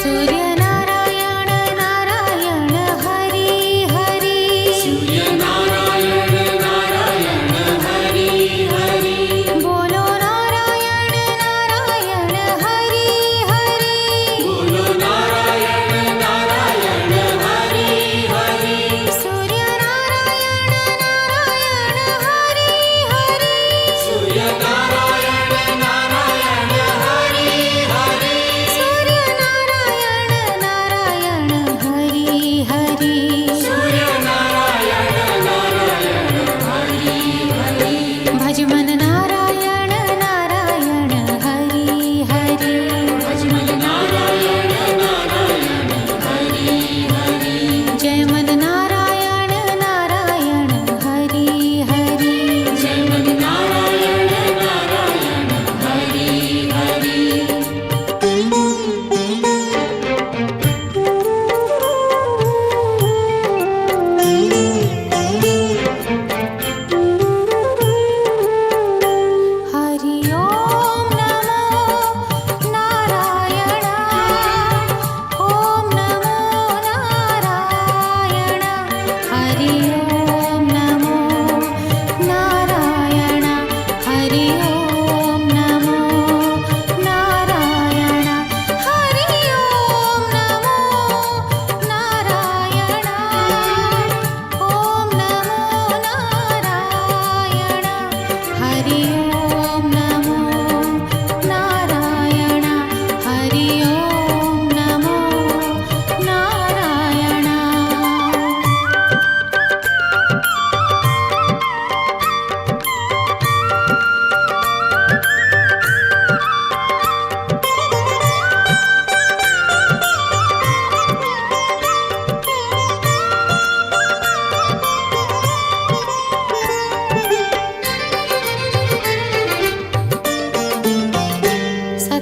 सूर्यनारायण नारायण हरी हरी सूर्यनारायण नारायण हरी हरी बोलो नारायण नारायण हरी हरी बोलो नारायण नारायण हरी हरी सूर्यनारायण नारायण हरी हरी सूर्यनारायण नारायण हरी हरी सूर्यनारायण नारायण हरी हरी सूर्यनारायण नारायण हरी हरी भज मन नारायण नारायण हरी हरी भजमन नारायण नारायण हरी हरी जय मन नारायण नारायण हरी हरी जयमन नारायण नारायण हरी हरी हरि ओम नमो नारायण ओम नमो नारायण हरि ओम नमो नारायण हरि ओम नमो नारायण हरि ओम नमो नारायण ओम नमो नारायण हरि ओम नमो नारायण हरि ओम नमो नारायण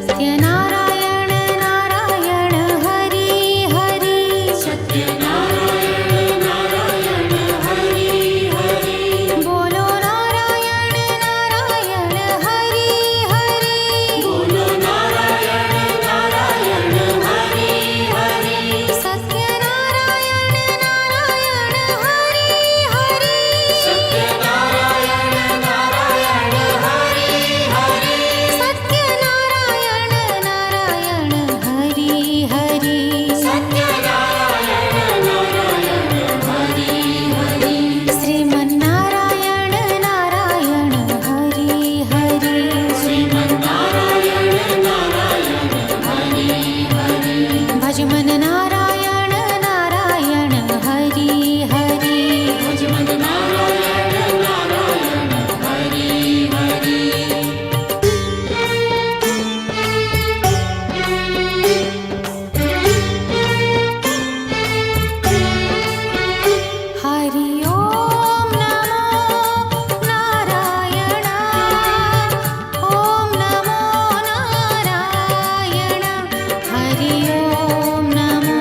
सत्यनारायण नारायण हरि हरि सत्यनारायण नारायण हरी हरी बोलो नारायण नारायण हरि हरि बोलो नारायण नारायण हरी हरी सत्यनारायण नारायण हरि हरि सत्यनारायण नारायण हरी हरी सत्यनारायण नारायण हरि हरि सत्यनारायण नारायण हरी हरी श्रीमन्नारायण नारायण हरि हरि श्रीमन्नारायण नारायण हरी हरी भज मन नारायण नारायण हरि हरि भजमन नारायण नारायण हरी हरी हरि ओम नमो नारायण ओम नमो नारायण हरि ओम नमो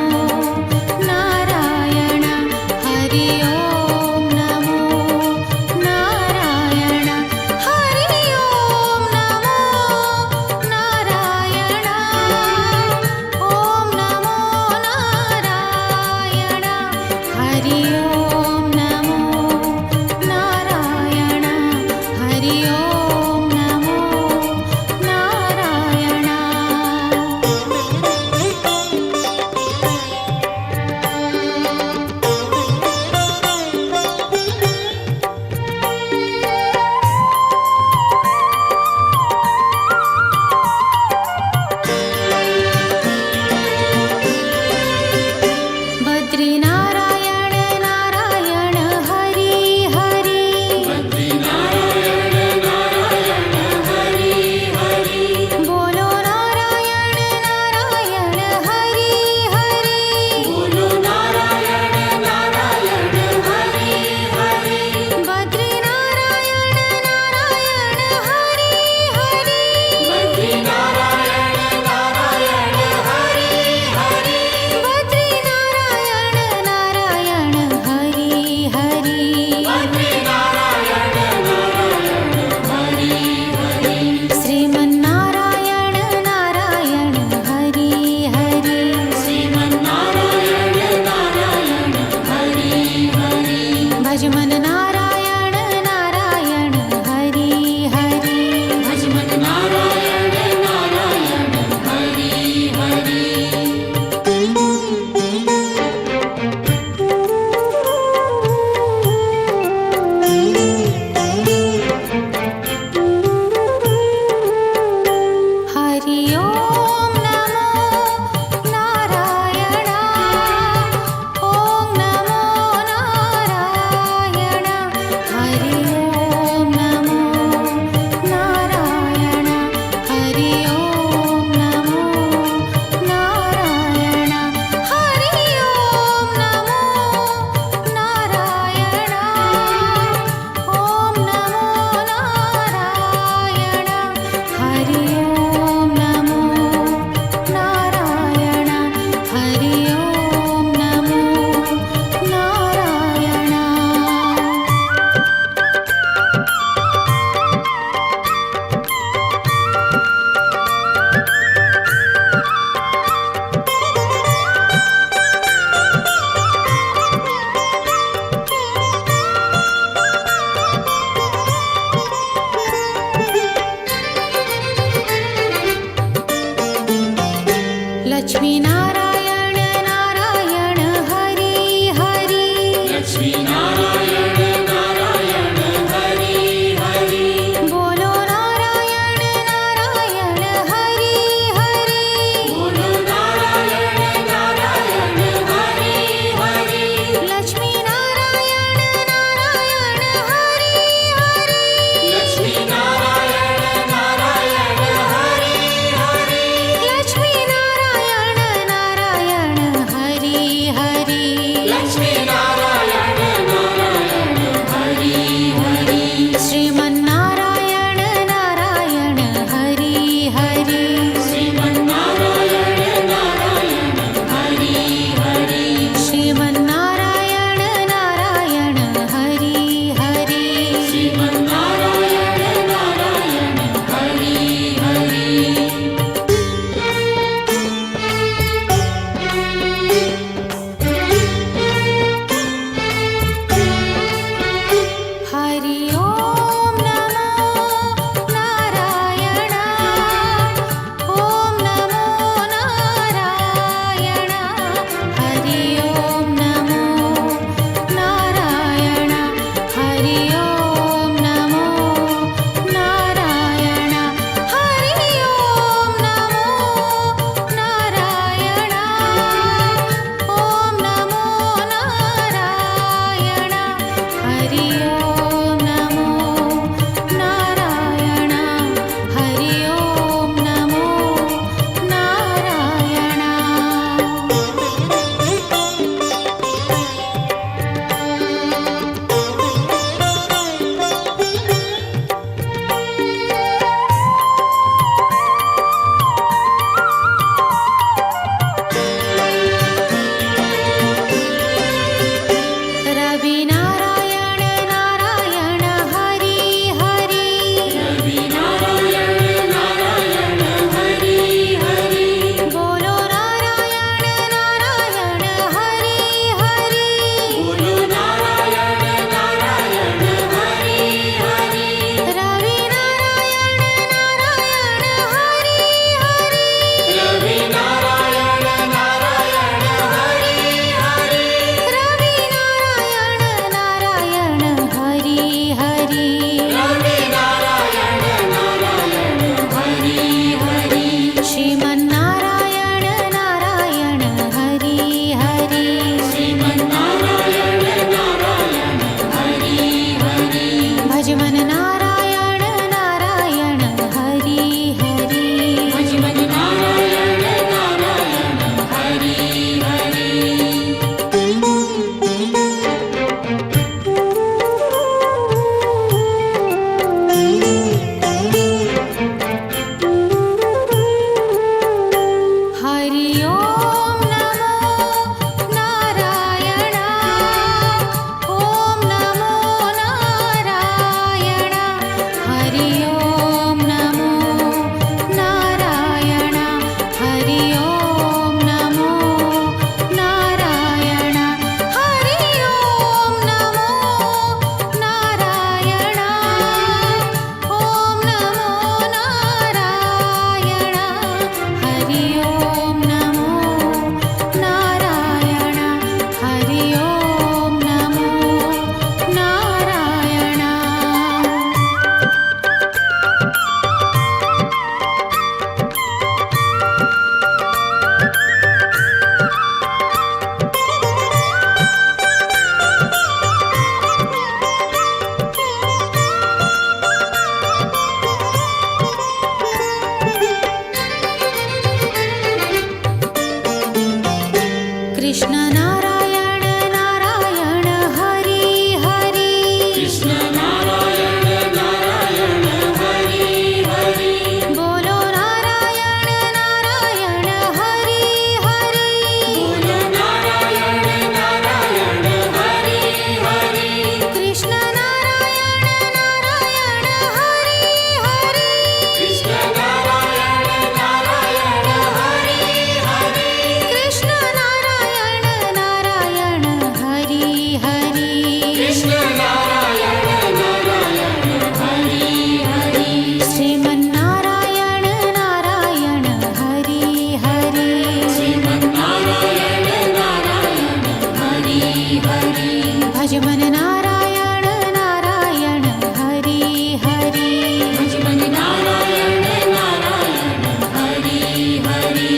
कृष्ण नारायण नारायण हरी हरी कृष्ण नारायण नारायण हरी हरी बोलो नारायण नारायण हरी हरी बोलो नारायण नारायण हरी हरी कृष्ण नारायण नारायण हरी हरी कृष्ण नारायण नारायण हरी हरी कृष्ण नारायण नारायण हरी हरी कृष्ण नारायण नारायण हरी हरी श्रीमन्नारायण नारायण हरी हरी श्रीमन्नारायण नारायण हरी हरी भज मन नारायण नारायण हरी हरी भजमन नारायण नारायण हरी हरी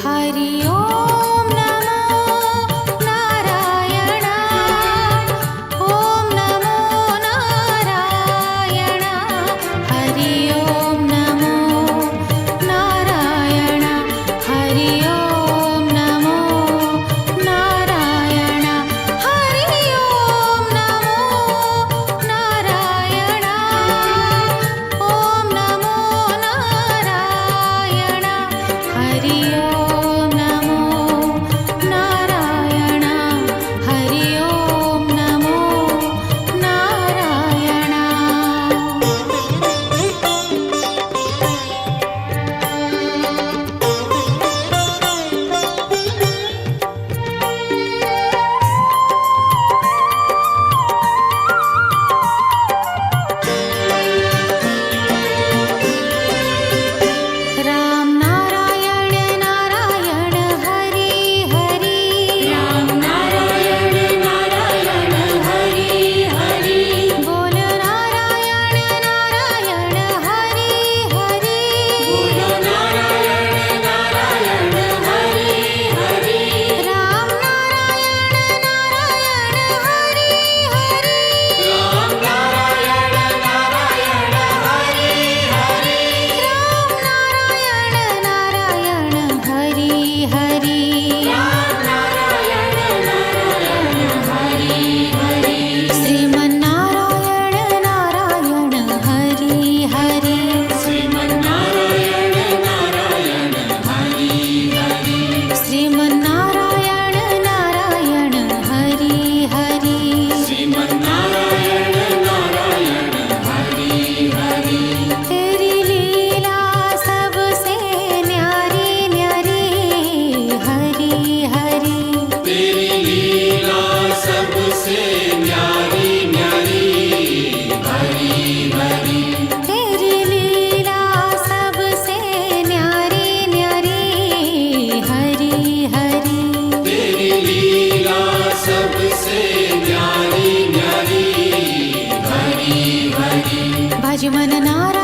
हरि ओम नमो नारायण ओम नमो नारायण हरि ओम नमो नारायण हरि ओम नमो नारायण हरि ओम नमो नारायण ओम नमो नारायण हरि ओम नमो नारायण हरि ओम नमो नारायण राम नारायण नारायण हरि हरि राम नारायण नारायण हरी हरी बोल नारायण नारायण हरि हरि बोलो नारायण नारायण हरी हरी राम नारायण नारायण हरि हरि राम नारायण नारायण हरी हरी राम नारायण नारायण हरि हरि राम नारायण नारायण हरी हरी श्रीमन्नारायण नारायण हरि हरि श्रीमन्नारायण नारायण हरी हरी श्रीमन्नारायण नारायण हरि हरि श्रीमन्नारायण नारायण हरी हरी तेरी लीला सबसे न्यारी न्यारी हरि हरि तेरी लीला सबसे न्यारी न्यारी हरी हरी तेरी लीला सबसे न्यारी न्यारी हरि हरि तेरी लीला सबसे न्यारी न्यारी हरी हरी भज मन नारायण